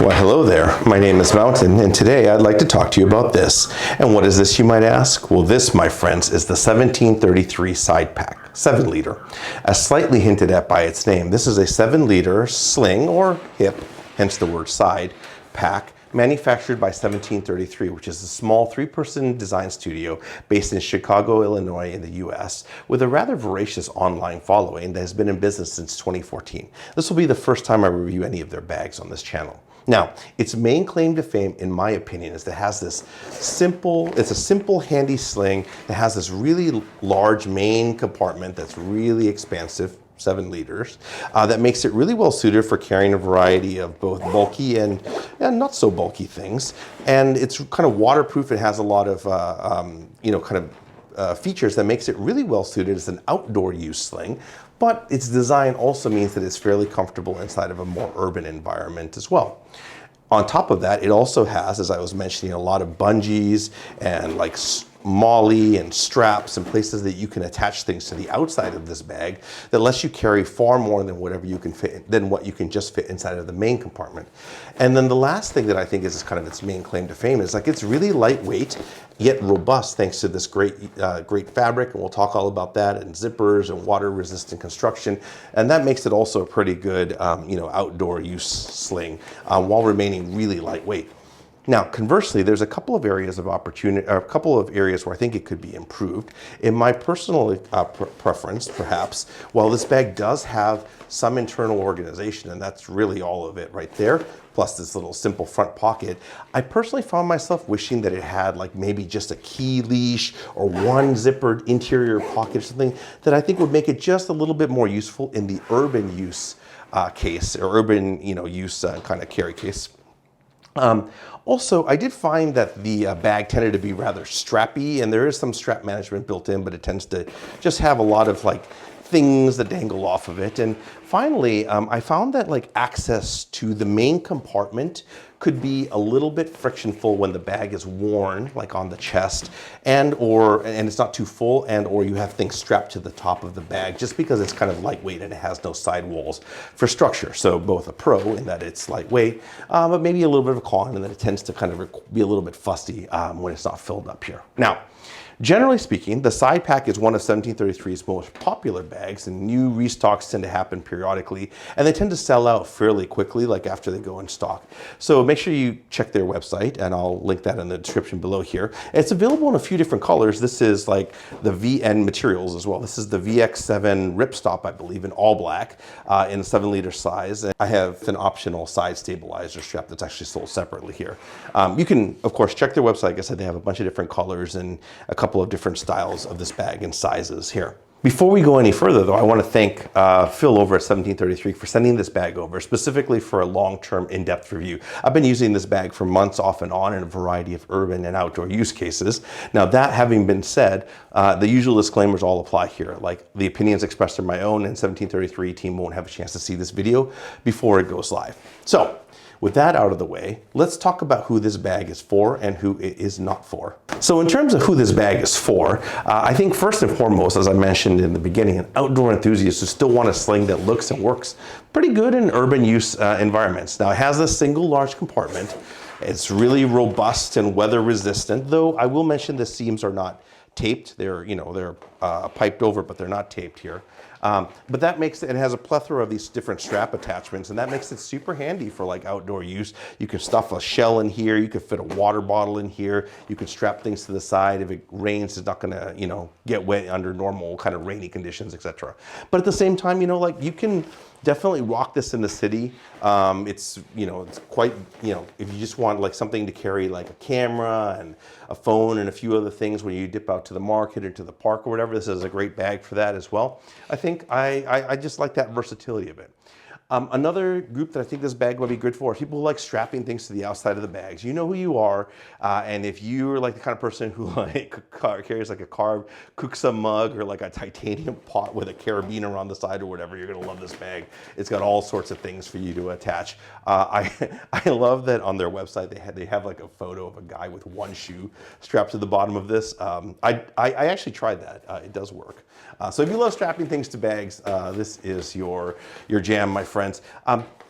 Well, hello there. My name is Mountain, and today I'd like to talk to you about this. And what is this, you might ask? Well, this, my friends, is the 1733 side pack, 7-liter. As slightly hinted at by its name, this is a 7-liter sling or hip, hence the word side, pack, manufactured by 1733, which is a small 3-person design studio based in Chicago, Illinois in the US, with a rather voracious online following that has been in business since 2014. This will be the first time I review any of their bags on this channel. Now, its main claim to fame, in my opinion, is that it has this it's a simple, handy sling that has this really large main compartment that's really expansive, 7 liters, that makes it really well suited for carrying a variety of both bulky and not so bulky things. And it's kind of waterproof. It has a lot of, features that makes it really well suited as an outdoor use sling. But its design also means that it's fairly comfortable inside of a more urban environment as well. On top of that, it also has, as I was mentioning, a lot of bungees and like Molle and straps and places that you can attach things to the outside of this bag that lets you carry far more than whatever you can fit, than what you can just fit inside of the main compartment. And then the last thing that I think is kind of its main claim to fame is like it's really lightweight yet robust thanks to this great fabric, and we'll talk all about that, and zippers and water resistant construction, and that makes it also a pretty good outdoor use sling while remaining really lightweight. Now, conversely, there's a couple of areas of opportunity, or a couple of areas where I think it could be improved. In my personal preference, perhaps, while this bag does have some internal organization, and that's really all of it right there, plus this little simple front pocket, I personally found myself wishing that it had like maybe just a key leash or one zippered interior pocket or something that I think would make it just a little bit more useful in the urban use case, or urban use kind of carry case. Also, I did find that the bag tended to be rather strappy, and there is some strap management built in, but it tends to just have a lot of like things that dangle off of it. And finally, I found that like access to the main compartment could be a little bit frictionful when the bag is worn, like on the chest, and it's not too full, and or you have things strapped to the top of the bag, just because it's kind of lightweight and it has no sidewalls for structure. So both a pro in that it's lightweight, but maybe a little bit of a con in that it tends to kind of be a little bit fusty when it's not filled up here. Now, generally speaking, the side pack is one of 1733's most popular bags, and new restocks tend to happen periodically, and they tend to sell out fairly quickly, like after they go in stock. So make sure you check their website, and I'll link that in the description below here. It's available in a few different colors. This is like the VN materials as well. This is the VX7 ripstop, I believe, in all black, in a 7-liter size. And I have an optional side stabilizer strap that's actually sold separately here. You can, of course, check their website. Like I said, they have a bunch of different colors and a couple of different styles of this bag and sizes here. Before we go any further, though, I want to thank Phil over at 1733 for sending this bag over, specifically for a long-term in-depth review. I've been using this bag for months off and on in a variety of urban and outdoor use cases. Now, that having been said, the usual disclaimers all apply here. Like, the opinions expressed are my own, and 1733 team won't have a chance to see this video before it goes live. So, with that out of the way, let's talk about who this bag is for and who it is not for. So in terms of who this bag is for, I think first and foremost, as I mentioned in the beginning, an outdoor enthusiast who still want a sling that looks and works pretty good in urban use environments. Now, it has a single large compartment. It's really robust and weather resistant, though I will mention the seams are not taped. They're piped over, but they're not taped here. But that makes it has a plethora of these different strap attachments, and that makes it super handy for like outdoor use. You can stuff a shell in here, you could fit a water bottle in here, you could strap things to the side. If it rains, it's not gonna, get wet under normal kind of rainy conditions, etc. But at the same time, like you can definitely rock this in the city. It's quite, if you just want like something to carry like a camera and a phone and a few other things when you dip out to the market or to the park or whatever, this is a great bag for that as well. I think I just like that versatility of it. Another group that I think this bag would be good for are people who like strapping things to the outside of the bags. You know who you are, and if you're like the kind of person who carries like a carved kuksa mug or like a titanium pot with a carabiner on the side or whatever, you're gonna love this bag. It's got all sorts of things for you to attach. I love that on their website they have like a photo of a guy with one shoe strapped to the bottom of this. I actually tried that. It does work. So if you love strapping things to bags, this is your jam, my friends.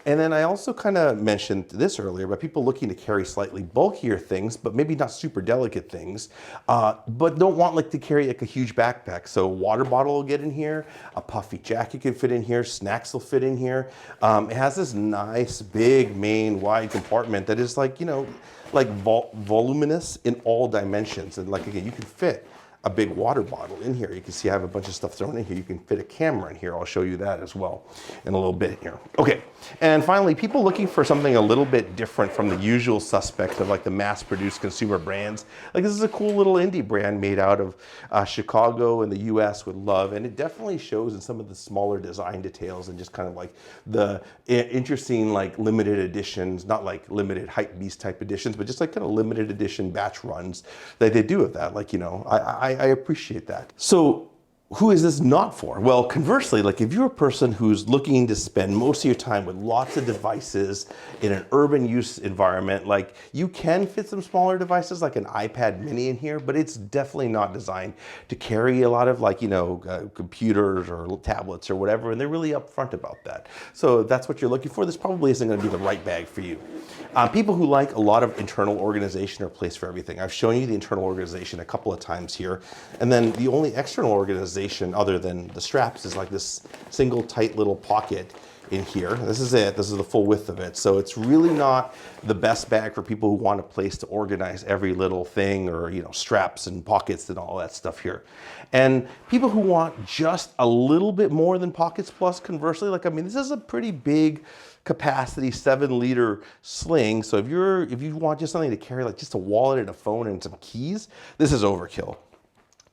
And then I also kind of mentioned this earlier about people looking to carry slightly bulkier things, but maybe not super delicate things, but don't want like to carry like a huge backpack. So a water bottle will get in here, a puffy jacket can fit in here, snacks will fit in here. It has this nice, big, main, wide compartment that is like, you know, like voluminous in all dimensions. And like, again, you can fit a big water bottle in here. You can see I have a bunch of stuff thrown in here. You can fit a camera in here. I'll show you that as well in a little bit here. Okay, and finally, people looking for something a little bit different from the usual suspects of like the mass-produced consumer brands. Like this is a cool little indie brand made out of Chicago in the US with love, and it definitely shows in some of the smaller design details and just kind of like the interesting like limited editions, not like limited hype beast type editions, but just like kind of limited edition batch runs that they do with that. Like, you know, I appreciate that. So who is this not for? Well, conversely, like if you're a person who's looking to spend most of your time with lots of devices in an urban use environment, like you can fit some smaller devices like an iPad mini in here, but it's definitely not designed to carry a lot of like, you know, computers or tablets or whatever, and they're really upfront about that. So if that's what you're looking for, this probably isn't going to be the right bag for you. People who like a lot of internal organization or place for everything. I've shown you the internal organization a couple of times here. And then the only external organization other than the straps is like this single tight little pocket in here. This is it. This is the full width of it. So it's really not the best bag for people who want a place to organize every little thing or, you know, straps and pockets and all that stuff here. And people who want just a little bit more than pockets plus, conversely, like, I mean, this is a pretty big capacity 7-liter sling. So if you want just something to carry, like just a wallet and a phone and some keys, this is overkill.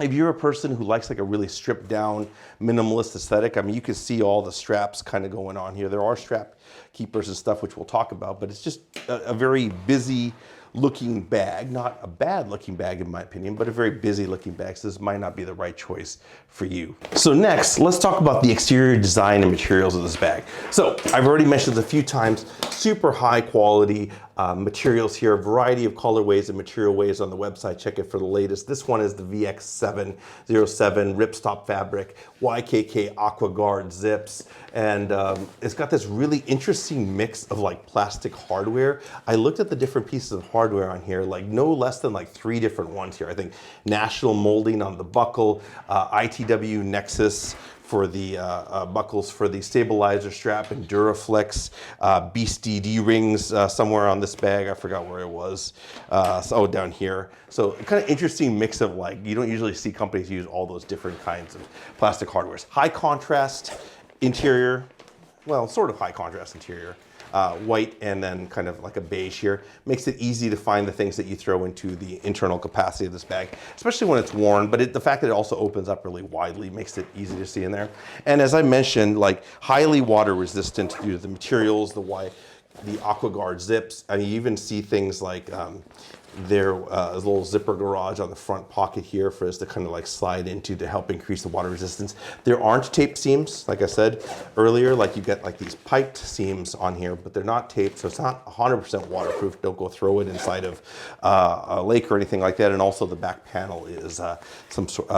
If you're a person who likes like a really stripped down minimalist aesthetic, I mean, you can see all the straps kind of going on here. There are strap keepers and stuff, which we'll talk about, but it's just a very busy looking bag, not a bad looking bag in my opinion, but a very busy looking bag. So this might not be the right choice for you. So next, let's talk about the exterior design and materials of this bag. So I've already mentioned this a few times, super high quality materials here, a variety of colorways and material ways on the website. Check it for the latest. This one is the VX707 ripstop fabric, YKK Aqua Guard zips, and it's got this really interesting mix of like plastic hardware. I looked at the different pieces of hardware on here, like no less than like 3 different ones here. I think National Molding on the buckle, ITW Nexus for the buckles for the stabilizer strap, and Duraflex Beast DD rings somewhere on this bag. I forgot where it was. So down here. So kind of interesting mix of like, you don't usually see companies use all those different kinds of plastic hardwares. High contrast interior, well, sort of high contrast interior. White and then kind of like a beige here. Makes it easy to find the things that you throw into the internal capacity of this bag, especially when it's worn, but the fact that it also opens up really widely makes it easy to see in there. And as I mentioned, like highly water resistant due to the materials, the AquaGuard zips. I mean, you even see things like there's a little zipper garage on the front pocket here for us to kind of like slide into to help increase the water resistance. There aren't tape seams, like I said earlier, like you get like these piped seams on here, but they're not taped, so it's not 100% waterproof. Don't go throw it inside of a lake or anything like that. And also the back panel is some sort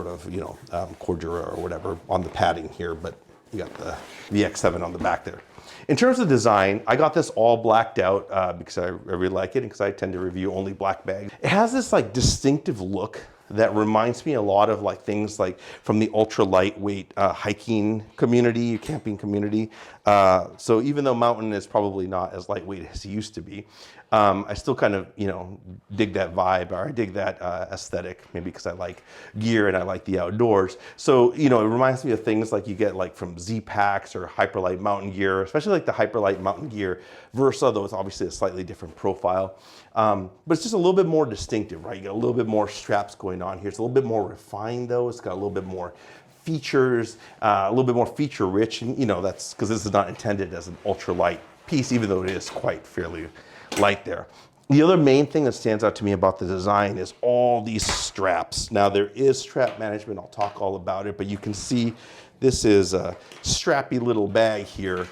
of, you know, Cordura or whatever on the padding here, but you got the VX7 on the back there. In terms of design, I got this all blacked out because I really like it and because I tend to review only black bags. It has this like distinctive look that reminds me a lot of like things like from the ultra lightweight hiking community, camping community. So even though mountain is probably not as lightweight as it used to be, I still kind of, you know, dig that vibe, or I dig that aesthetic, maybe because I like gear and I like the outdoors. So, you know, it reminds me of things like you get like from Z-Packs or Hyperlight mountain gear, especially like the Hyperlight mountain gear Versa, though it's obviously a slightly different profile. But it's just a little bit more distinctive, right? You got a little bit more straps going on here. It's a little bit more refined though. It's got a little bit more features, a little bit more feature rich. And you know, that's because this is not intended as an ultralight piece, even though it is quite fairly light there. The other main thing that stands out to me about the design is all these straps. Now there is strap management. I'll talk all about it, but you can see this is a strappy little bag here.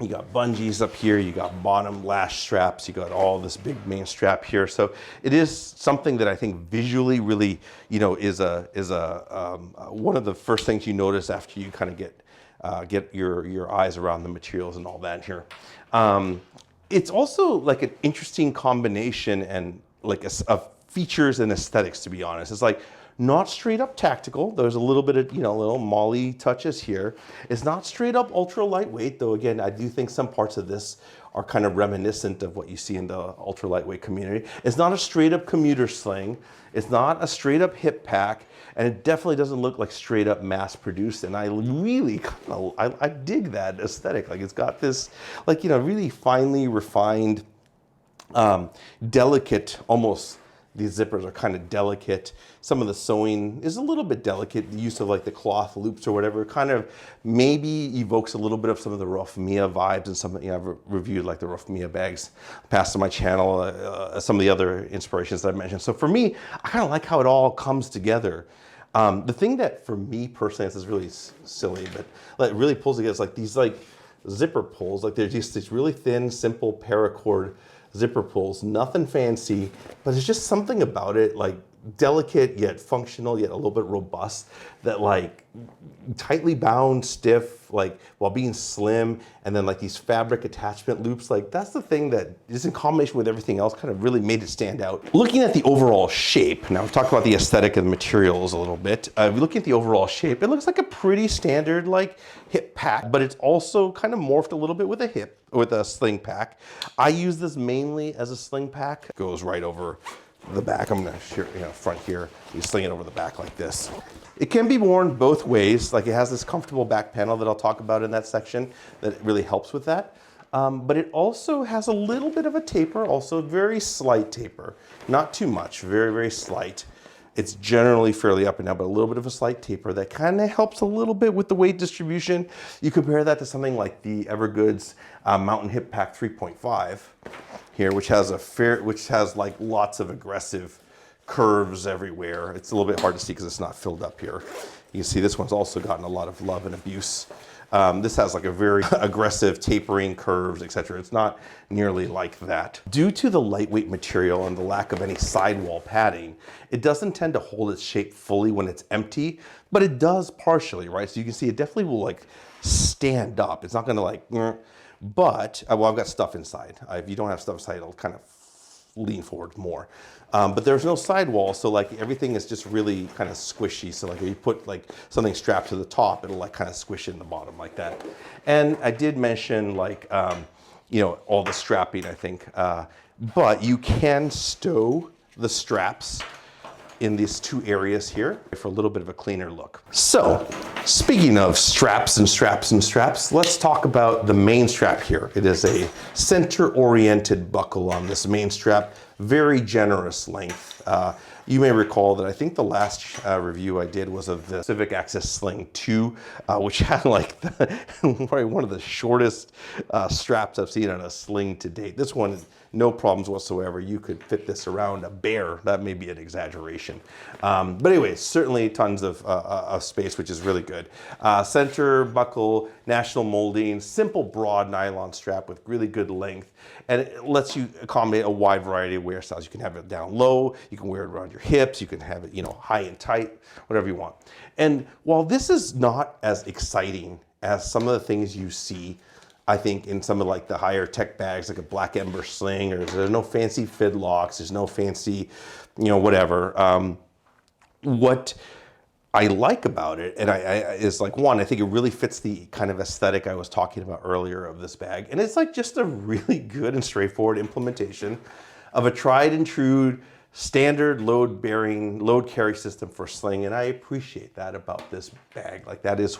You got bungees up here, you got bottom lash straps, you got all this big main strap here. So it is something that I think visually really, you know, is one of the first things you notice after you kind of get get your eyes around the materials and all that here. It's also like an interesting combination and like of features and aesthetics, to be honest. It's like not straight up tactical. There's a little bit of, little Molle touches here. It's not straight up ultra lightweight, though again, I do think some parts of this are kind of reminiscent of what you see in the ultra lightweight community. It's not a straight up commuter sling. It's not a straight up hip pack. And it definitely doesn't look like straight up mass produced. And I really, I dig that aesthetic. Like it's got this, like, really finely refined, delicate, almost, these zippers are kind of delicate. Some of the sewing is a little bit delicate. The use of like the cloth loops or whatever kind of maybe evokes a little bit of some of the Rough Mia vibes and some, I've reviewed like the Rough Mia bags past on my channel, some of the other inspirations that I mentioned. So for me, I kind of like how it all comes together. The thing that for me personally, this is really silly, but like really pulls together is like these like zipper pulls. Like they're just these really thin, simple paracord zipper pulls, nothing fancy, but there's just something about it, like delicate yet functional yet a little bit robust, that like tightly bound, stiff, like while being slim, and then like these fabric attachment loops, like that's the thing that is in combination with everything else kind of really made it stand out. Looking at the overall shape, now we've talked about the aesthetic and the materials a little bit. Looking at the overall shape, it looks like a pretty standard like hip pack, but it's also kind of morphed a little bit with a sling pack. I use this mainly as a sling pack. It goes right over the back. I'm gonna front here. You sling it over the back like this. It can be worn both ways. Like it has this comfortable back panel that I'll talk about in that section that really helps with that. But it also has a little bit of a taper, also very slight taper. Not too much, very, very slight. It's generally fairly up and down, but a little bit of a slight taper that kind of helps a little bit with the weight distribution. You compare that to something like the Evergoods Mountain Hip Pack 3.5 here, which has like lots of aggressive curves everywhere. It's a little bit hard to see because it's not filled up here. You can see this one's also gotten a lot of love and abuse. This has like a very aggressive tapering curves, etc. It's not nearly like that. Due to the lightweight material and the lack of any sidewall padding, it doesn't tend to hold its shape fully when it's empty, but it does partially, right? So you can see it definitely will like stand up. It's not gonna like, but, well, I've got stuff inside. If you don't have stuff inside, it'll kind of lean forward more. But there's no sidewall, so like everything is just really kind of squishy. So like if you put like something strapped to the top, it'll like kind of squish in the bottom like that. And I did mention like, all the strapping, I think, but you can stow the straps in these two areas here for a little bit of a cleaner look. So speaking of straps and straps and straps, let's talk about the main strap here. It is a center-oriented buckle on this main strap, very generous length. You may recall that I think the last review I did was of the Civic Access Sling 2, which had like probably one of the shortest straps I've seen on a sling to date. This one, no problems whatsoever. You could fit this around a bear. That may be an exaggeration. But anyway, certainly tons of space, which is really good. Center buckle, national molding, simple broad nylon strap with really good length. And it lets you accommodate a wide variety of wear styles. You can have it down low, you can wear it around your hips, you can have it, high and tight, whatever you want. And while this is not as exciting as some of the things you see, I think, in some of like the higher tech bags, like a Black Ember sling, or there's no fancy fid locks, there's no fancy, whatever. What I like about it, and is like, one, I think it really fits the kind of aesthetic I was talking about earlier of this bag. And it's like just a really good and straightforward implementation of a tried and true standard load carry system for sling. And I appreciate that about this bag. Like that is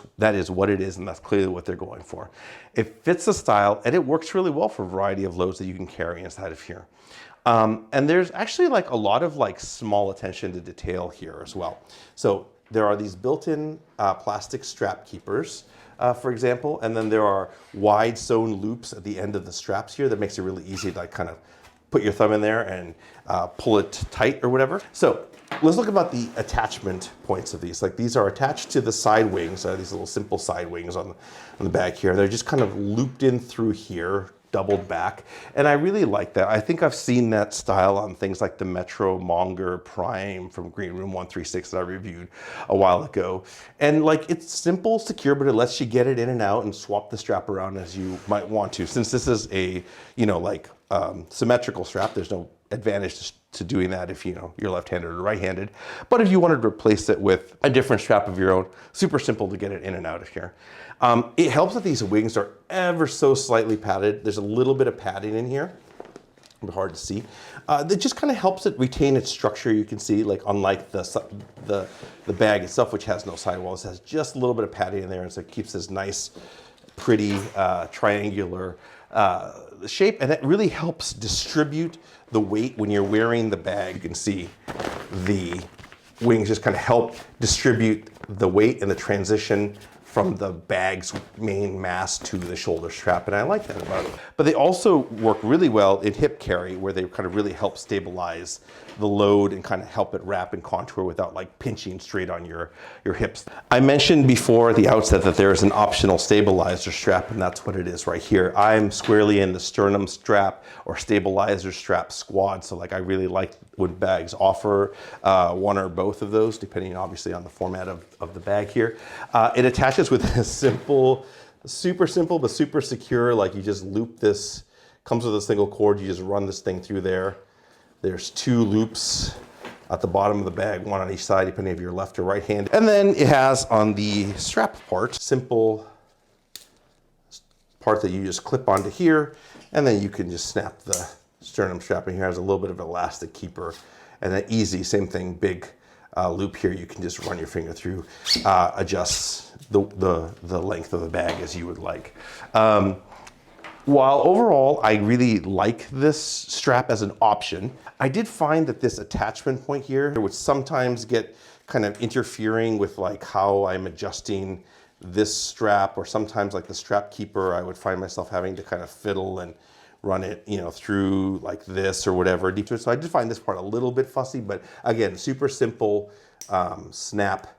what it is, and that's clearly what they're going for. It fits the style, and it works really well for a variety of loads that you can carry inside of here. And there's actually like a lot of like small attention to detail here as well. So there are these built-in plastic strap keepers, for example, and then there are wide sewn loops at the end of the straps here that makes it really easy to like kind of put your thumb in there and pull it tight or whatever. So let's look about the attachment points of these. Like these are attached to the side wings, these little simple side wings on the back here. They're just kind of looped in through here, doubled back. And I really like that. I think I've seen that style on things like the Metro Monger Prime from Green Room 136 that I reviewed a while ago. And like, it's simple, secure, but it lets you get it in and out and swap the strap around as you might want to. Since this is a, symmetrical strap, there's no advantage to doing that if you're left-handed or right-handed. But if you wanted to replace it with a different strap of your own, super simple to get it in and out of here. It helps that these wings are ever so slightly padded. There's a little bit of padding in here. Hard to see. That just kind of helps it retain its structure. You can see, like, unlike the bag itself, which has no sidewalls, it has just a little bit of padding in there, and so it keeps this nice, pretty triangular shape, and it really helps distribute the weight when you're wearing the bag. You can see the wings just kind of help distribute the weight and the transition from the bag's main mass to the shoulder strap, and I like that about it. But they also work really well in hip carry, where they kind of really help stabilize the load and kind of help it wrap and contour without like pinching straight on your hips. I mentioned before at the outset that there is an optional stabilizer strap, and that's what it is right here. I'm squarely in the sternum strap or stabilizer strap squad, so like I really like when bags offer one or both of those, depending obviously on the format of the bag here. It attaches with a super simple but super secure, like you just loop this, comes with a single cord, you just run this thing through there. There's 2 loops at the bottom of the bag, one on each side, depending if you're left or right hand. And then it has on the strap part, simple part that you just clip onto here, and then you can just snap the sternum strap in here. It has a little bit of elastic keeper, and then easy, same thing, big loop here. You can just run your finger through, adjust the length of the bag as you would like. While overall I really like this strap as an option, I did find that this attachment point here would sometimes get kind of interfering with like how I'm adjusting this strap, or sometimes like the strap keeper, I would find myself having to kind of fiddle and run it, through like this or whatever. So I did find this part a little bit fussy, but again, super simple snap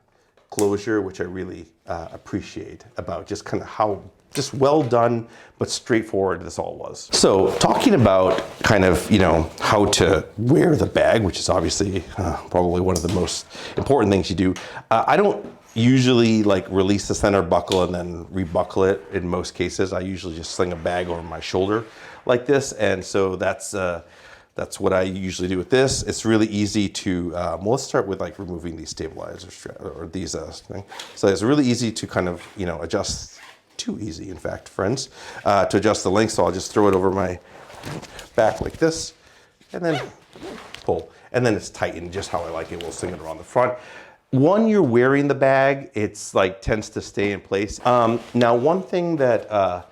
closure, which I really appreciate about just kind of how just well done but straightforward this all was. So talking about kind of how to wear the bag, which is obviously probably one of the most important things you do. I don't usually like release the center buckle and then rebuckle it. In most cases, I usually just sling a bag over my shoulder like this, and so that's what I usually do with this. It's really easy to, well, let's start with like removing these stabilizer straps, or these things. So it's really easy to kind of, adjust, too easy in fact, friends, to adjust the length. So I'll just throw it over my back like this, and then pull. And then it's tightened just how I like it. We'll sling it around the front. When you're wearing the bag, it's like tends to stay in place. Now, one thing that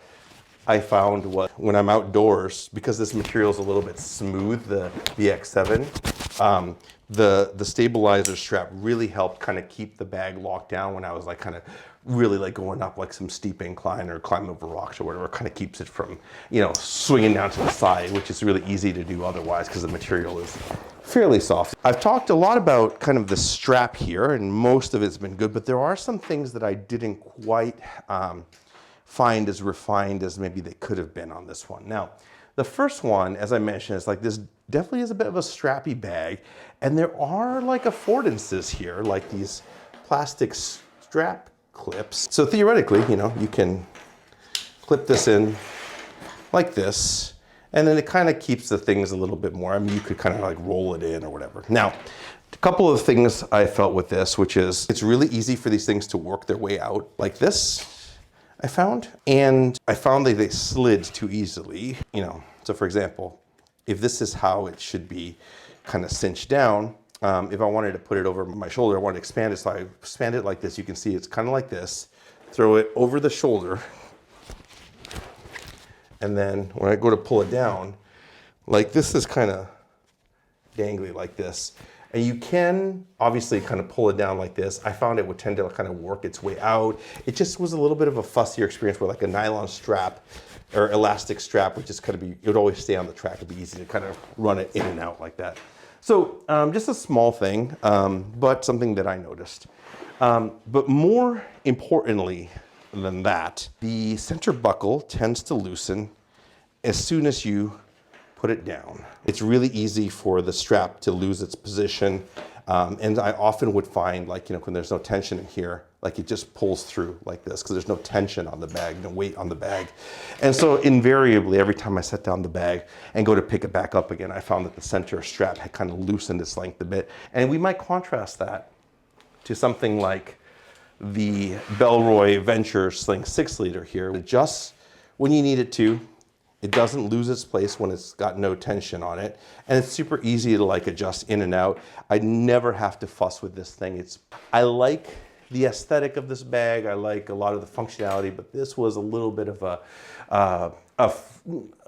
I found was when I'm outdoors, because this material is a little bit smooth, the BX7, the stabilizer strap really helped kind of keep the bag locked down when I was like kind of really like going up like some steep incline or climbing over rocks or whatever. It kind of keeps it from, swinging down to the side, which is really easy to do otherwise because the material is fairly soft. I've talked a lot about kind of the strap here, and most of it's been good, but there are some things that I didn't quite find as refined as maybe they could have been on this one. Now, the first one, as I mentioned, is like this definitely is a bit of a strappy bag, and there are like affordances here, like these plastic strap clips. So theoretically, you can clip this in like this, and then it kind of keeps the things a little bit more. I mean, you could kind of like roll it in or whatever. Now, a couple of things I felt with this, which is it's really easy for these things to work their way out like this, I found. And I found that they slid too easily, So for example, if this is how it should be kind of cinched down, if I wanted to put it over my shoulder, I wanted to expand it, so I expand it like this. You can see it's kind of like this. Throw it over the shoulder, and then when I go to pull it down, like this is kind of dangly like this. And you can obviously kind of pull it down like this. I found it would tend to kind of work its way out. It just was a little bit of a fussier experience with like a nylon strap or elastic strap, which is kind of it would always stay on the track. It'd be easy to kind of run it in and out like that. So just a small thing, but something that I noticed. But more importantly than that, the center buckle tends to loosen as soon as you put it down, it's really easy for the strap to lose its position. And I often would find, like, you know, when there's no tension in here, like it just pulls through like this because there's no tension on the bag, no weight on the bag. And so invariably, every time I set down the bag and go to pick it back up again, I found that the center strap had kind of loosened its length a bit. And we might contrast that to something like the Bellroy Venture Sling 6 liter here. It adjusts when you need it to. It doesn't lose its place when it's got no tension on it. And it's super easy to like adjust in and out. I never have to fuss with this thing. I like the aesthetic of this bag. I like a lot of the functionality, but this was a little bit of an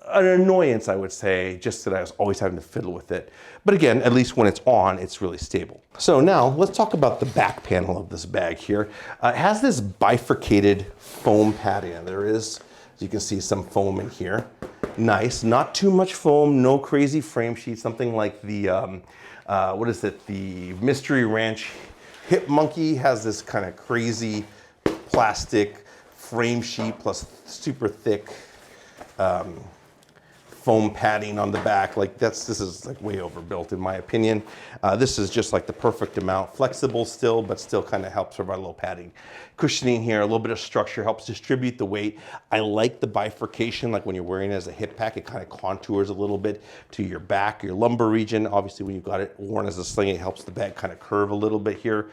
annoyance, I would say, just that I was always having to fiddle with it. But again, at least when it's on, it's really stable. So now let's talk about the back panel of this bag here. It has this bifurcated foam padding. There is, as you can see, some foam in here. Nice, not too much foam, no crazy frame sheet, something like the, what is it? The Mystery Ranch Hip Monkey has this kind of crazy plastic frame sheet plus super thick foam padding on the back. Like this is like way overbuilt in my opinion. This is just like the perfect amount, flexible still, but still kind of helps provide a little padding. Cushioning here, a little bit of structure, helps distribute the weight. I like the bifurcation, like when you're wearing it as a hip pack, it kind of contours a little bit to your back, your lumbar region. Obviously when you've got it worn as a sling, it helps the bag kind of curve a little bit here.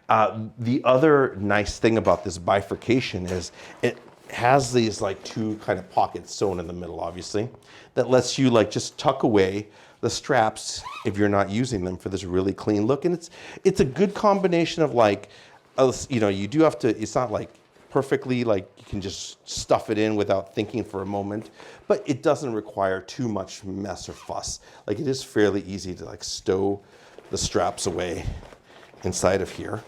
The other nice thing about this bifurcation is it has these like two kind of pockets sewn in the middle, obviously, that lets you like just tuck away the straps if you're not using them for this really clean look. And it's a good combination of like, you know, you do have to, it's not like perfectly like you can just stuff it in without thinking for a moment, but it doesn't require too much mess or fuss. Like it is fairly easy to like stow the straps away inside of here.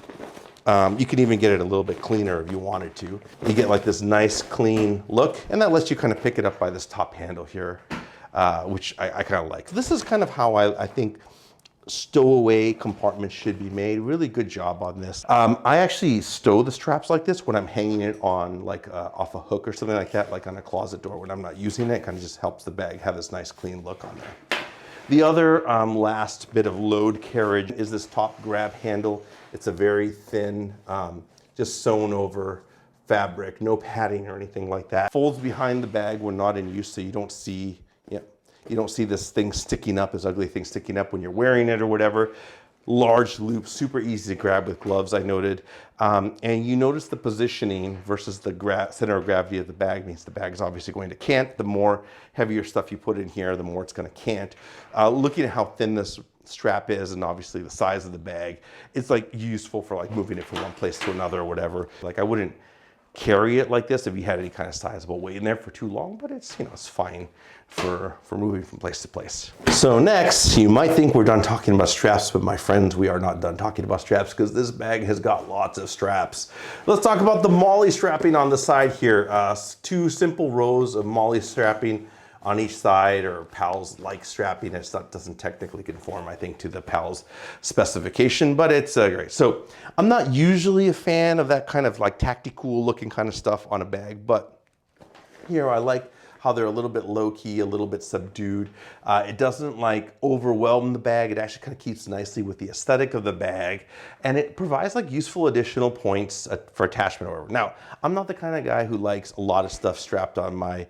You can even get it a little bit cleaner if you wanted to. You get like this nice clean look, and that lets you kind of pick it up by this top handle here, which I kind of like. This is kind of how I think stowaway compartments should be made. Really good job on this. I actually stow the straps like this when I'm hanging it on like off a hook or something like that, like on a closet door when I'm not using it. It kind of just helps the bag have this nice clean look on there. The other last bit of load carriage is this top grab handle. It's a very thin, just sewn over fabric, no padding or anything like that. Folds behind the bag when not in use, so you don't see, you don't see this thing sticking up, this ugly thing sticking up when you're wearing it or whatever. Large loop, super easy to grab with gloves, I noted. And you notice the positioning versus the center of gravity of the bag means the bag is obviously going to cant. The more heavier stuff you put in here, the more it's going to cant. Looking at how thin this strap is and obviously the size of the bag, it's like useful for like moving it from one place to another or whatever. Like I wouldn't carry it like this if you had any kind of sizable weight in there for too long, but it's, you know, it's fine for moving from place to place. So next, you might think we're done talking about straps, but my friends, we are not done talking about straps because this bag has got lots of straps. Let's talk about the Molle strapping on the side here. Two simple rows of Molle strapping on each side, or PALS-like strapping. It doesn't technically conform, I think, to the PALS specification, but it's great. So I'm not usually a fan of that kind of like tactical looking kind of stuff on a bag, but here I like how they're a little bit low-key, a little bit subdued. It doesn't like overwhelm the bag. It actually kind of keeps nicely with the aesthetic of the bag, and it provides like useful additional points for attachment or whatever. Now, I'm not the kind of guy who likes a lot of stuff strapped on my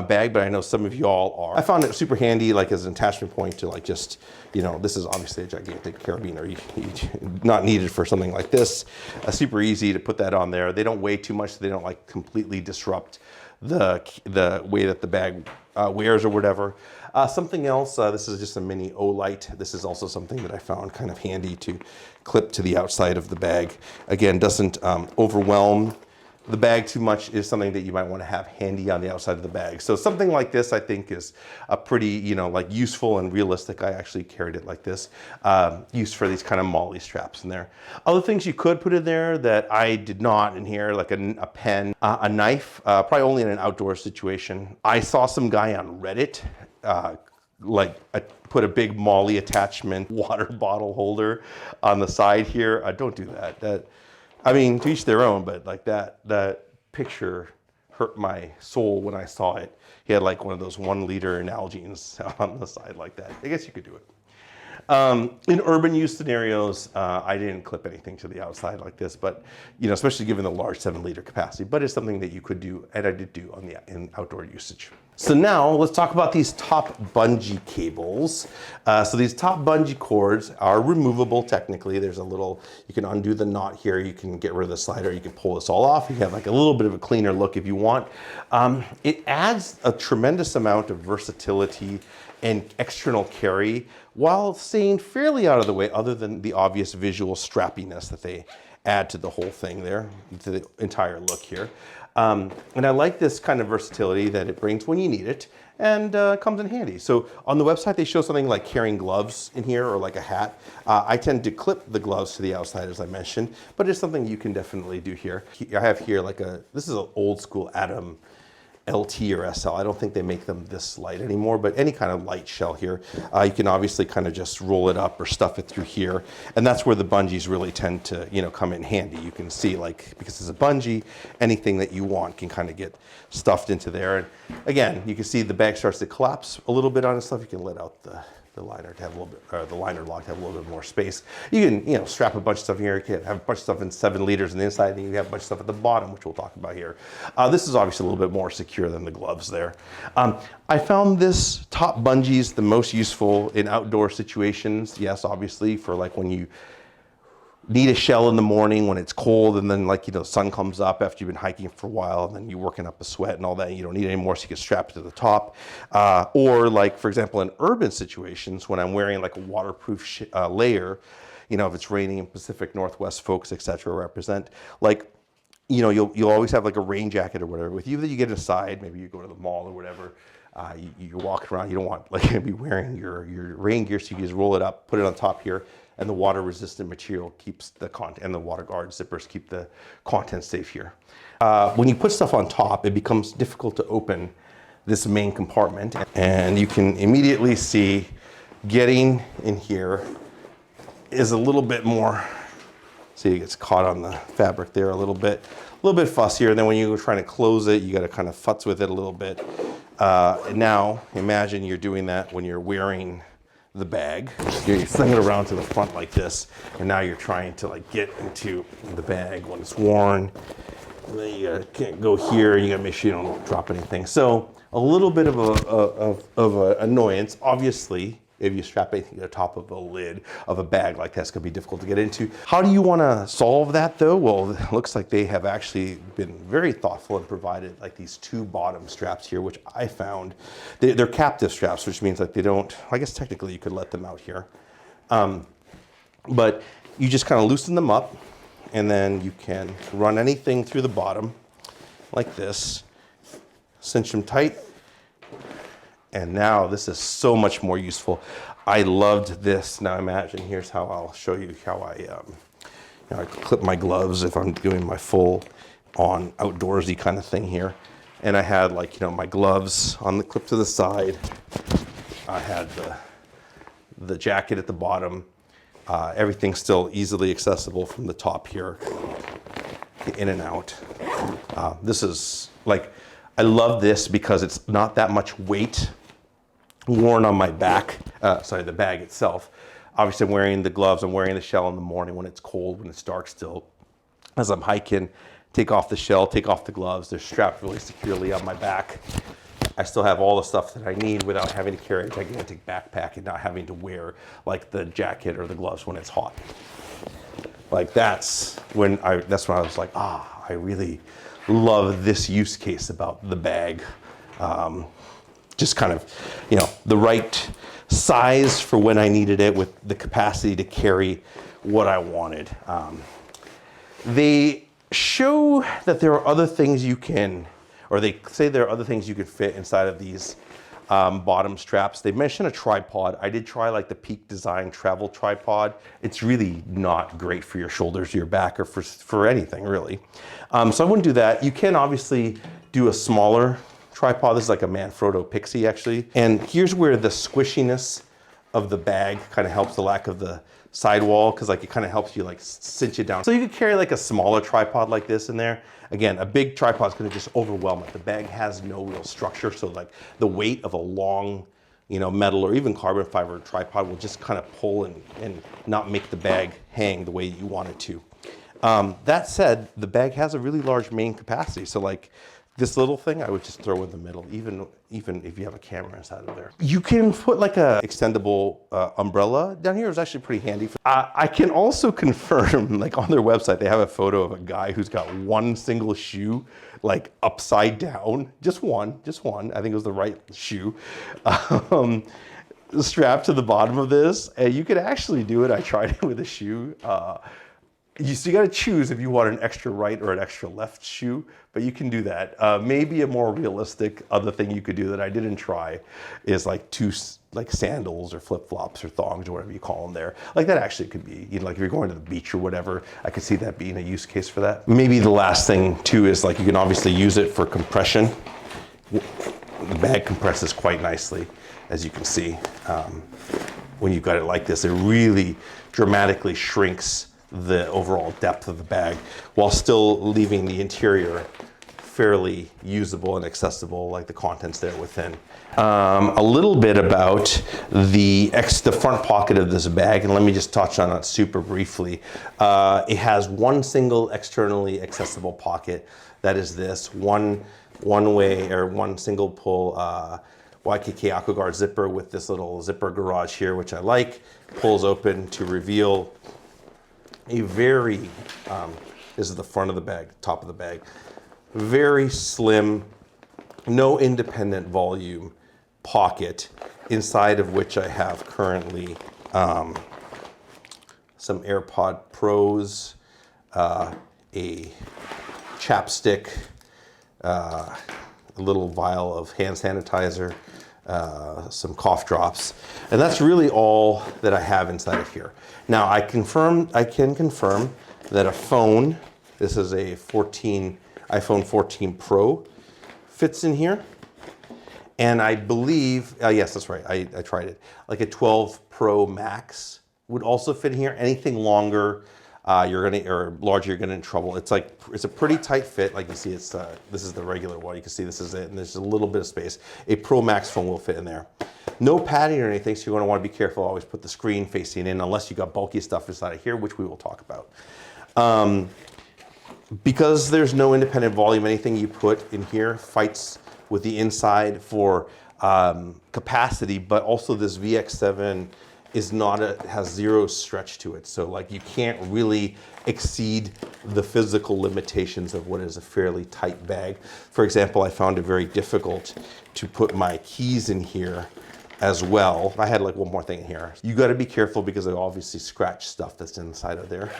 bag, but I know some of y'all are. I found it super handy like as an attachment point to like just, you know, this is obviously a gigantic carabiner. Not needed for something like this. Super easy to put that on there. They don't weigh too much, so they don't like completely disrupt the way that the bag wears or whatever. Something else, this is just a mini O-light. This is also something that I found kind of handy to clip to the outside of the bag. Again, doesn't overwhelm the bag too much, is something that you might want to have handy on the outside of the bag. So something like this, I think, is a pretty, you know, like useful and realistic. I actually carried it like this, used for these kind of Molle straps in there. Other things you could put in there that I did not in here, like a pen, a knife, probably only in an outdoor situation. I saw some guy on Reddit, put a big Molle attachment water bottle holder on the side here. Don't do that. I mean, to each their own, but like that picture hurt my soul when I saw it. He had like one of those 1 liter Nalgene's on the side like that. I guess you could do it. In urban use scenarios, I didn't clip anything to the outside like this, but especially given the large 7-liter capacity, but it's something that you could do, and I did do in outdoor usage. So now let's talk about these top bungee cables. So these top bungee cords are removable technically. There's a little, you can undo the knot here, you can get rid of the slider, you can pull this all off. You have like a little bit of a cleaner look if you want. It adds a tremendous amount of versatility and external carry while staying fairly out of the way, other than the obvious visual strappiness that they add to the whole thing there, to the entire look here. And I like this kind of versatility that it brings when you need it, and comes in handy. So on the website, they show something like carrying gloves in here or like a hat. I tend to clip the gloves to the outside, as I mentioned, but it's something you can definitely do here. I have here like this is an old school Atom LT or SL. I don't think they make them this light anymore, but any kind of light shell here. You can obviously kind of just roll it up or stuff it through here. And that's where the bungees really tend to, come in handy. You can see, like, because it's a bungee, anything that you want can kind of get stuffed into there. And again, you can see the bag starts to collapse a little bit on itself. You can let out the liner to have a little bit, or the liner lock to have a little bit more space. You can, strap a bunch of stuff here. You can have a bunch of stuff in 7 liters on the inside, and you have a bunch of stuff at the bottom, which we'll talk about here. This is obviously a little bit more secure than the gloves there. I found this top bungees the most useful in outdoor situations. Yes, obviously, for like when you need a shell in the morning when it's cold, and then sun comes up after you've been hiking for a while, and then you're working up a sweat and all that, and you don't need it anymore, so you can strap it to the top. Or like, for example, in urban situations, when I'm wearing like a waterproof layer, if it's raining in Pacific Northwest folks, etc., represent, like, you'll always have like a rain jacket or whatever with you that you get inside. Maybe you go to the mall or whatever. You're walking around, you don't want to be wearing your rain gear, so you just roll it up, put it on top here, and the water resistant material keeps the content, and the water guard zippers keep the content safe here. When you put stuff on top, it becomes difficult to open this main compartment, and you can immediately see getting in here is a little bit more, see, it gets caught on the fabric there a little bit fussier. And then when you're trying to close it, you got to kind of futz with it a little bit. Now, imagine you're doing that when you're wearing the bag. You sling it around to the front like this, and now you're trying to like get into the bag when it's worn. And then you can't go here. You gotta make sure you don't drop anything. So a little bit of a annoyance. Obviously, if you strap anything to the top of a lid of a bag like that's gonna be difficult to get into. How do you wanna solve that though? Well, it looks like they have actually been very thoughtful and provided like these 2 bottom straps here, which I found, they're captive straps, which means like they don't, I guess technically you could let them out here. But you just kind of loosen them up, and then you can run anything through the bottom like this, cinch them tight. And now this is so much more useful. I loved this. Now imagine, here's how I'll show you how I clip my gloves if I'm doing my full on outdoorsy kind of thing here. And I had like, my gloves on the clip to the side. I had the jacket at the bottom. Everything's still easily accessible from the top here, in and out. This is like, I love this because it's not that much weight worn on my back, the bag itself. Obviously I'm wearing the gloves, I'm wearing the shell in the morning when it's cold, when it's dark still. As I'm hiking, take off the shell, take off the gloves, they're strapped really securely on my back. I still have all the stuff that I need without having to carry a gigantic backpack and not having to wear like the jacket or the gloves when it's hot. Like that's when I was like, I really love this use case about the bag. Just kind of, the right size for when I needed it with the capacity to carry what I wanted. They show that there are other things you can, or they say there are other things you could fit inside of these bottom straps. They mention a tripod. I did try like the Peak Design travel tripod. It's really not great for your shoulders, your back, or for anything really. So I wouldn't do that. You can obviously do a smaller tripod. This is like a Manfrotto Pixie actually. And here's where the squishiness of the bag kind of helps, the lack of the sidewall, because like it kind of helps you like cinch it down. So you could carry like a smaller tripod like this in there. Again, a big tripod is going to just overwhelm it. The bag has no real structure, so like the weight of a long, you know, metal or even carbon fiber tripod will just kind of pull and not make the bag hang the way you want it to. That said, the bag has a really large main capacity. So like this little thing, I would just throw in the middle, even if you have a camera inside of there. You can put like a extendable umbrella down here. It's actually pretty handy. I can also confirm, like on their website, they have a photo of a guy who's got one single shoe, like upside down, just one, I think it was the right shoe, strapped to the bottom of this. And you could actually do it. I tried it with a shoe. You still got to choose if you want an extra right or an extra left shoe, but you can do that. Maybe a more realistic other thing you could do that I didn't try is like two like sandals or flip-flops or thongs or whatever you call them there. Like that actually could be, you know, like if you're going to the beach or whatever, I could see that being a use case for that. Maybe the last thing too is like you can obviously use it for compression. The bag compresses quite nicely, as you can see. When you've got it like this, it really dramatically shrinks the overall depth of the bag while still leaving the interior fairly usable and accessible, like the contents there within. A little bit about the front pocket of this bag, and let me just touch on it super briefly. It has one single externally accessible pocket. That is this one way or one single pull YKK AquaGuard zipper with this little zipper garage here, which I like. Pulls open to reveal a very, this is the front of the bag, top of the bag, very slim, no independent volume pocket, inside of which I have currently some AirPod Pros, a chapstick, a little vial of hand sanitizer, some cough drops, and that's really all that I have inside of here. Now I can confirm that a phone, this is a iPhone 14 Pro, fits in here, and I believe, yes, that's right, I tried it. Like a 12 Pro Max would also fit in here. Anything longer, or larger, you're gonna in trouble. It's a pretty tight fit. Like you see, this is the regular one. You can see this is it, and there's a little bit of space. A Pro Max phone will fit in there. No padding or anything, so you're gonna wanna be careful. Always put the screen facing in, unless you got bulky stuff inside of here, which we will talk about. Because there's no independent volume, anything you put in here fights with the inside for capacity, but also this VX7 has zero stretch to it. So like you can't really exceed the physical limitations of what is a fairly tight bag. For example, I found it very difficult to put my keys in here as well. I had like one more thing in here. You got to be careful because I obviously scratch stuff that's inside of there.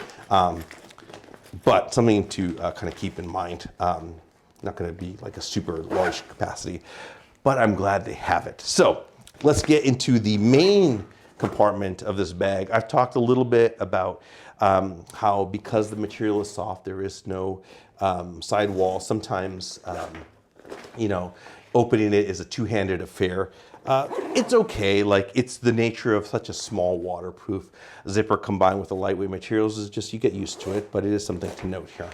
But something to kind of keep in mind. Not going to be like a super large capacity, but I'm glad they have it. So let's get into the main compartment of this bag. I've talked a little bit about how because the material is soft, there is no sidewall. Sometimes, you know, opening it is a two-handed affair. It's okay, like it's the nature of such a small waterproof zipper combined with the lightweight materials is just, you get used to it, but it is something to note here.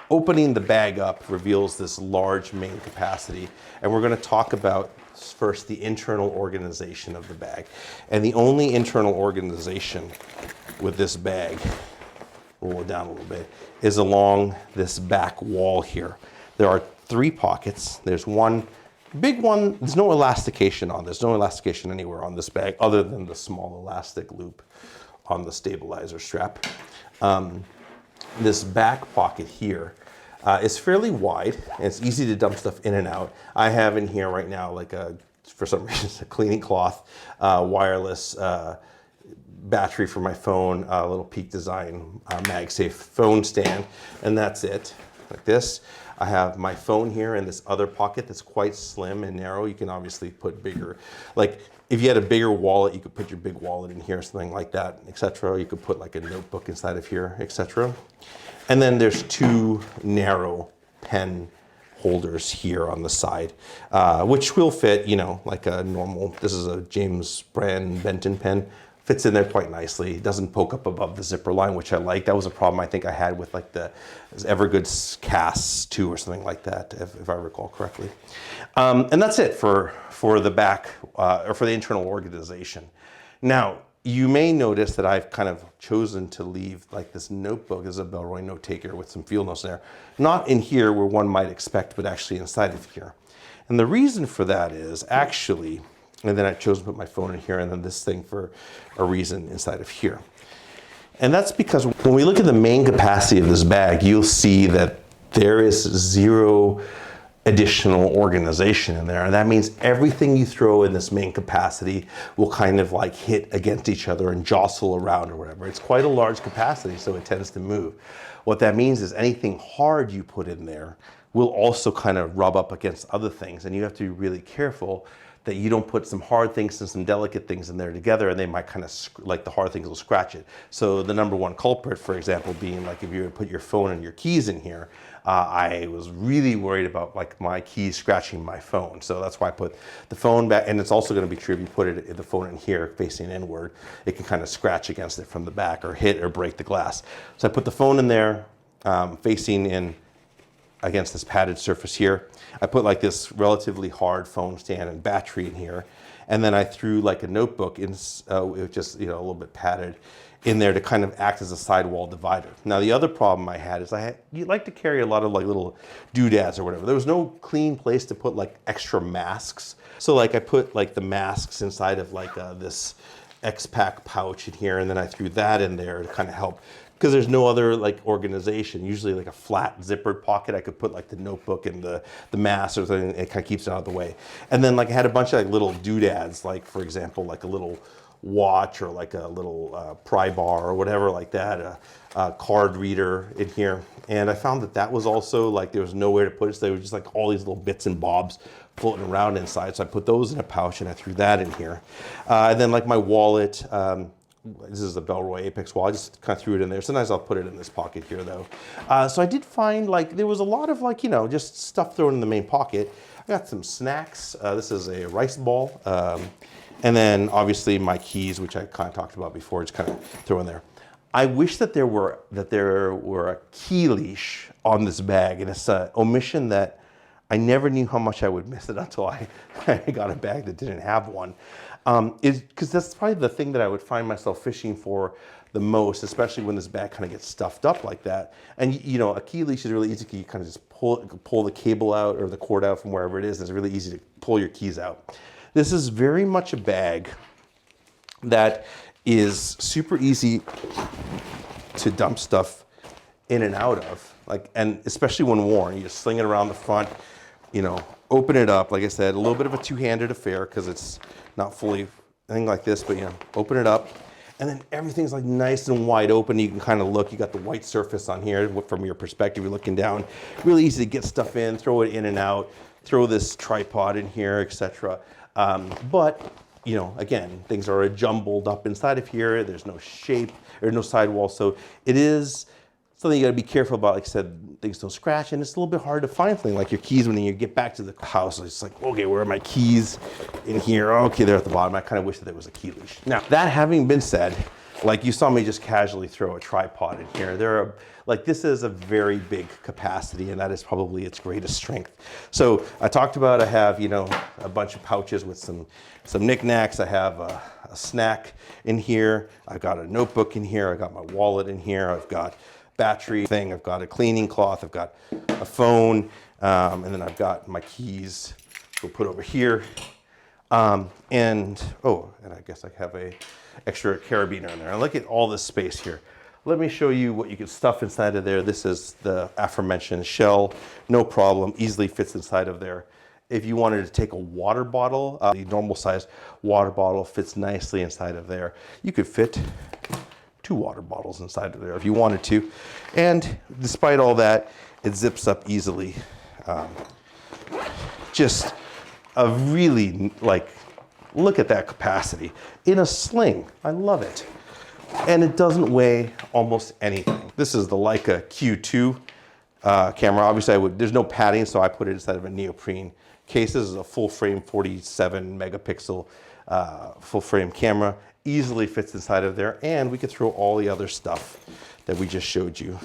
Opening the bag up reveals this large main capacity, and we're gonna talk about first the internal organization of the bag. And the only internal organization with this bag, roll it down a little bit, is along this back wall here. There are 3 pockets. There's one big one. There's no elastication on this. No elastication anywhere on this bag other than the small elastic loop on the stabilizer strap. This back pocket here is fairly wide, and it's easy to dump stuff in and out. I have in here right now, like for some reason, a cleaning cloth, wireless battery for my phone, a little Peak Design MagSafe phone stand, and that's it, like this. I have my phone here in this other pocket that's quite slim and narrow. You can obviously put bigger, like if you had a bigger wallet, you could put your big wallet in here, something like that, etc. You could put like a notebook inside of here, etc. And then there's 2 narrow pen holders here on the side, which will fit, you know, like a normal, this is a James brand Benton pen. Fits in there quite nicely. It doesn't poke up above the zipper line, which I like. That was a problem I think I had with like the Evergood Casts 2 or something like that, if I recall correctly. And that's it for the back, or for the internal organization. Now, you may notice that I've kind of chosen to leave like this notebook as a Bellroy note taker with some field notes there. Not in here where one might expect, but actually inside of here. And the reason for that is actually, and then I chose to put my phone in here and then this thing for a reason inside of here. And that's because when we look at the main capacity of this bag, you'll see that there is zero additional organization in there. And that means everything you throw in this main capacity will kind of like hit against each other and jostle around or whatever. It's quite a large capacity, so it tends to move. What that means is anything hard you put in there will also kind of rub up against other things. And you have to be really careful that you don't put some hard things and some delicate things in there together, and they might kind of, like the hard things will scratch it. So the number one culprit, for example, being like if you were to put your phone and your keys in here, I was really worried about like my keys scratching my phone. So that's why I put the phone back, and it's also gonna be true if you put the phone in here facing inward, it can kind of scratch against it from the back or hit or break the glass. So I put the phone in there, facing in against this padded surface here. I put like this relatively hard phone stand and battery in here. And then I threw like a notebook in, just, you know, a little bit padded in there to kind of act as a sidewall divider. Now the other problem I had is you like to carry a lot of like little doodads or whatever. There was no clean place to put like extra masks. So like I put like the masks inside of like this X-Pack pouch in here, and then I threw that in there to kind of help, because there's no other like organization. Usually like a flat zippered pocket, I could put like the notebook and the mask or something, it kind of keeps it out of the way. And then like I had a bunch of like little doodads, like for example, like a little watch or like a little pry bar or whatever like that, a card reader in here. And I found that that was also like, there was nowhere to put it. So they were just like all these little bits and bobs floating around inside. So I put those in a pouch and I threw that in here. And then like my wallet, this is a Bellroy Apex wallet. I just kind of threw it in there. Sometimes I'll put it in this pocket here though. So I did find like, there was a lot of like, you know, just stuff thrown in the main pocket. I got some snacks. This is a rice ball. And then obviously my keys, which I kind of talked about before, just kind of throw in there. I wish that there were a key leash on this bag, and it's an omission that I never knew how much I would miss it until I got a bag that didn't have one. Because that's probably the thing that I would find myself fishing for the most, especially when this bag kind of gets stuffed up like that. And you know, a key leash is really easy because you kind of just pull the cable out or the cord out from wherever it is. It's really easy to pull your keys out. This is very much a bag that is super easy to dump stuff in and out of, like, and especially when worn. You just sling it around the front, you know, open it up. Like I said, a little bit of a two-handed affair because it's not fully anything like this, but you know, open it up, and then everything's like nice and wide open. You can kind of look. You got the white surface on here from your perspective. You're looking down. Really easy to get stuff in, throw it in and out, throw this tripod in here, etc. But you know, again, things are jumbled up inside of here. There's no shape or no sidewall, so it is something you got to be careful about. Like I said, things don't scratch, and it's a little bit hard to find something like your keys when you get back to the house. It's like, okay, where are my keys in here? Okay, they're at the bottom. I kind of wish that there was a key leash. Now, that having been said, like you saw me just casually throw a tripod in here. Like this is a very big capacity, and that is probably its greatest strength. So I talked about, I have, you know, a bunch of pouches with some knickknacks. I have a snack in here. I've got a notebook in here. I got my wallet in here. I've got battery thing. I've got a cleaning cloth. I've got a phone, and then I've got my keys. We'll put over here. And I guess I have a extra carabiner in there. And look at all this space here. Let me show you what you can stuff inside of there. This is the aforementioned shell. No problem, easily fits inside of there. If you wanted to take a water bottle, the normal size water bottle fits nicely inside of there. You could fit 2 water bottles inside of there if you wanted to. And despite all that, it zips up easily. Just a really, like, look at that capacity. In a sling, I love it. And it doesn't weigh almost anything. This is the Leica Q2 camera. Obviously, there's no padding, so I put it inside of a neoprene case. This is a full frame 47 megapixel full frame camera. Easily fits inside of there, and we could throw all the other stuff that we just showed you.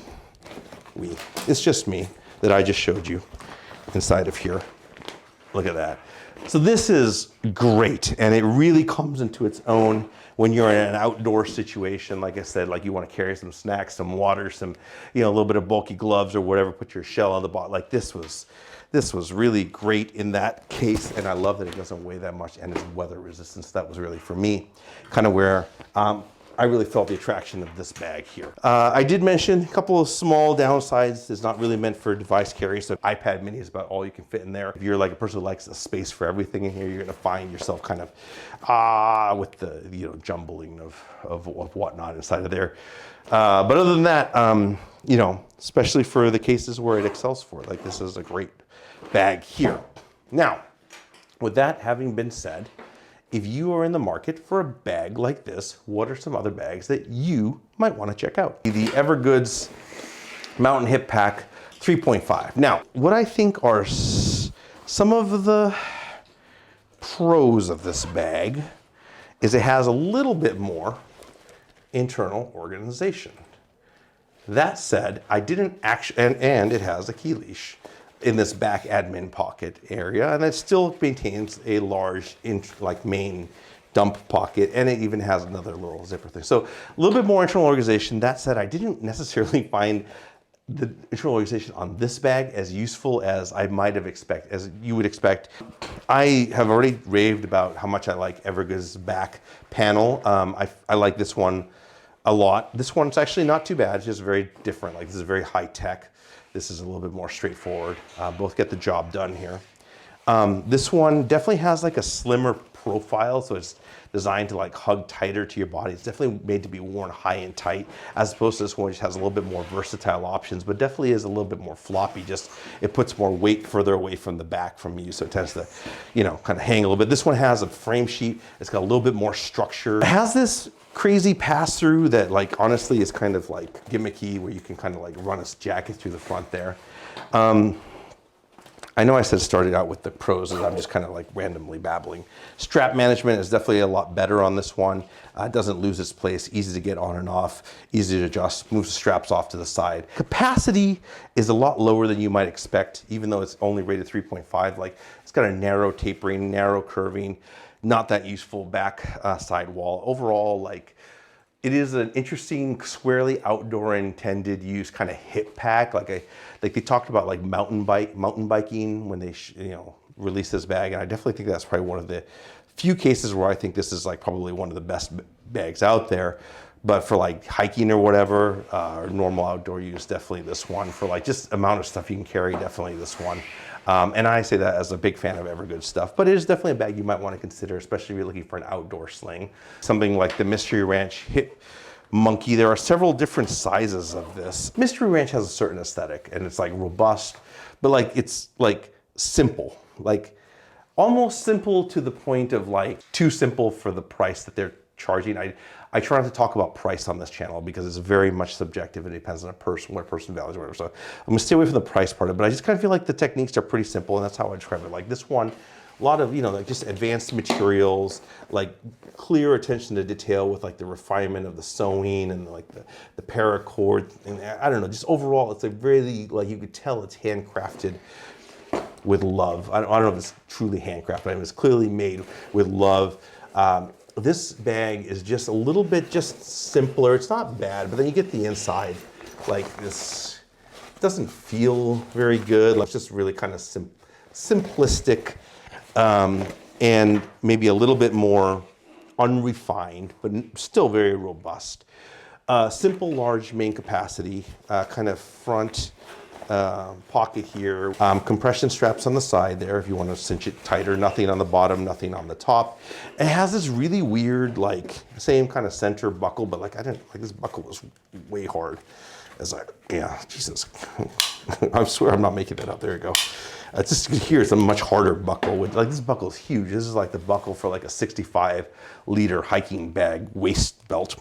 It's just me that I just showed you inside of here. Look at that. So this is great, and it really comes into its own when you're in an outdoor situation. Like I said, like you want to carry some snacks, some water, some, a little bit of bulky gloves or whatever, put your shell on the bottom. Like this was really great in that case, and I love that it doesn't weigh that much and it's weather resistant. So that was really, for me, kind of where I really felt the attraction of this bag here. I did mention a couple of small downsides. It's not really meant for device carry, so iPad mini is about all you can fit in there. If you're like a person who likes a space for everything in here, you're gonna find yourself kind of with the jumbling of whatnot inside of there. But other than that, especially for the cases where it excels for, like this is a great bag here. Now, with that having been said, if you are in the market for a bag like this, what are some other bags that you might want to check out? The Evergoods Mountain Hip Pack 3.5. Now, what I think are some of the pros of this bag is it has a little bit more internal organization. That said, I didn't actually, and it has a key leash in this back admin pocket area, and it still maintains a large main dump pocket, and it even has another little zipper thing. So a little bit more internal organization. That said, I didn't necessarily find the internal organization on this bag as useful as I might have expected, as you would expect. I have already raved about how much I like Evergoods back panel. I like this one a lot. This one's actually not too bad. It's just very different. Like this is very high tech. This is a little bit more straightforward. Both get the job done here. This one definitely has like a slimmer profile, so it's designed to like hug tighter to your body. It's definitely made to be worn high and tight, as opposed to this one which has a little bit more versatile options, but definitely is a little bit more floppy. Just it puts more weight further away from the back from you, so it tends to, kind of hang a little bit. This one has a frame sheet. It's got a little bit more structure. It has this crazy pass through that like honestly is kind of like gimmicky, where you can kind of like run a jacket through the front there. I know I said started out with the pros, and I'm just kind of like randomly babbling. Strap management is definitely a lot better on this one. It doesn't lose its place, easy to get on and off, easy to adjust, moves the straps off to the side. Capacity is a lot lower than you might expect, even though it's only rated 3.5. Like it's got a narrow tapering, narrow curving, not that useful back side wall. Overall, like it is an interesting, squarely outdoor intended use kind of hip pack. Like they talked about like mountain biking when they released this bag, and I definitely think that's probably one of the few cases where I think this is like probably one of the best bags out there. But for like hiking or whatever, or normal outdoor use, definitely this one. For like just amount of stuff you can carry, definitely this one. And I say that as a big fan of Evergoods stuff, but it is definitely a bag you might want to consider, especially if you're looking for an outdoor sling. Something like the Mystery Ranch Hip Monkey. There are several different sizes of this. Mystery Ranch has a certain aesthetic, and it's like robust, but like it's like simple, like almost simple to the point of like too simple for the price that they're charging. I try not to talk about price on this channel because it's very much subjective and it depends on a person, what a person values or whatever. So I'm gonna stay away from the price part of it, but I just kind of feel like the techniques are pretty simple, and that's how I describe it. Like this one, a lot of, like just advanced materials, like clear attention to detail with like the refinement of the sewing and like the paracord. And I don't know, just overall, it's a really, like you could tell it's handcrafted with love. I don't know if it's truly handcrafted, but it's clearly made with love. This bag is just a little bit just simpler. It's not bad, but then you get the inside, like this doesn't feel very good. Like it's just really kind of simplistic, and maybe a little bit more unrefined, but still very robust. Simple, large main capacity, kind of front pocket here. Compression straps on the side there if you want to cinch it tighter. Nothing on the bottom, nothing on the top. It has this really weird, like, same kind of center buckle, but like, I didn't, like this buckle was way hard. It's like, yeah, Jesus. I swear I'm not making that up. There you go. It's just here, it's a much harder buckle. Like this buckle is huge. This is like the buckle for like a 65-liter hiking bag waist belt.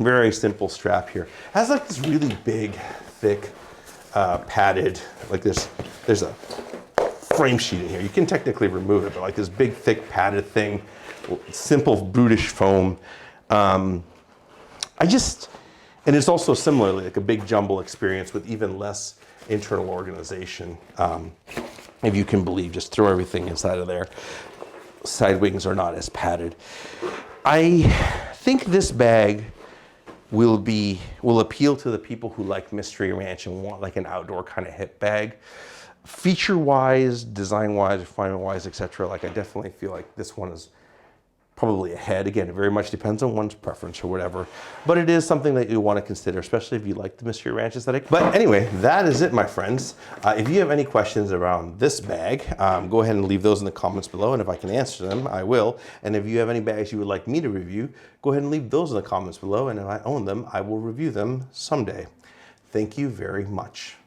Very simple strap here. Has like this really big, thick padded, like there's a frame sheet in here. You can technically remove it, but like this big, thick, padded thing, simple, brutish foam. And it's also similarly like a big jumble experience with even less internal organization. If you can believe, just throw everything inside of there. Side wings are not as padded. I think this bag will appeal to the people who like Mystery Ranch and want like an outdoor kind of hip bag. Feature-wise, design-wise, refinement-wise, etc. Like I definitely feel like this one is probably ahead. Again, it very much depends on one's preference or whatever, but it is something that you want to consider, especially if you like the Mystery Ranch aesthetic. But anyway, that is it, my friends. If you have any questions around this bag, go ahead and leave those in the comments below, and if I can answer them, I will. And if you have any bags you would like me to review, go ahead and leave those in the comments below, and if I own them, I will review them someday. Thank you very much.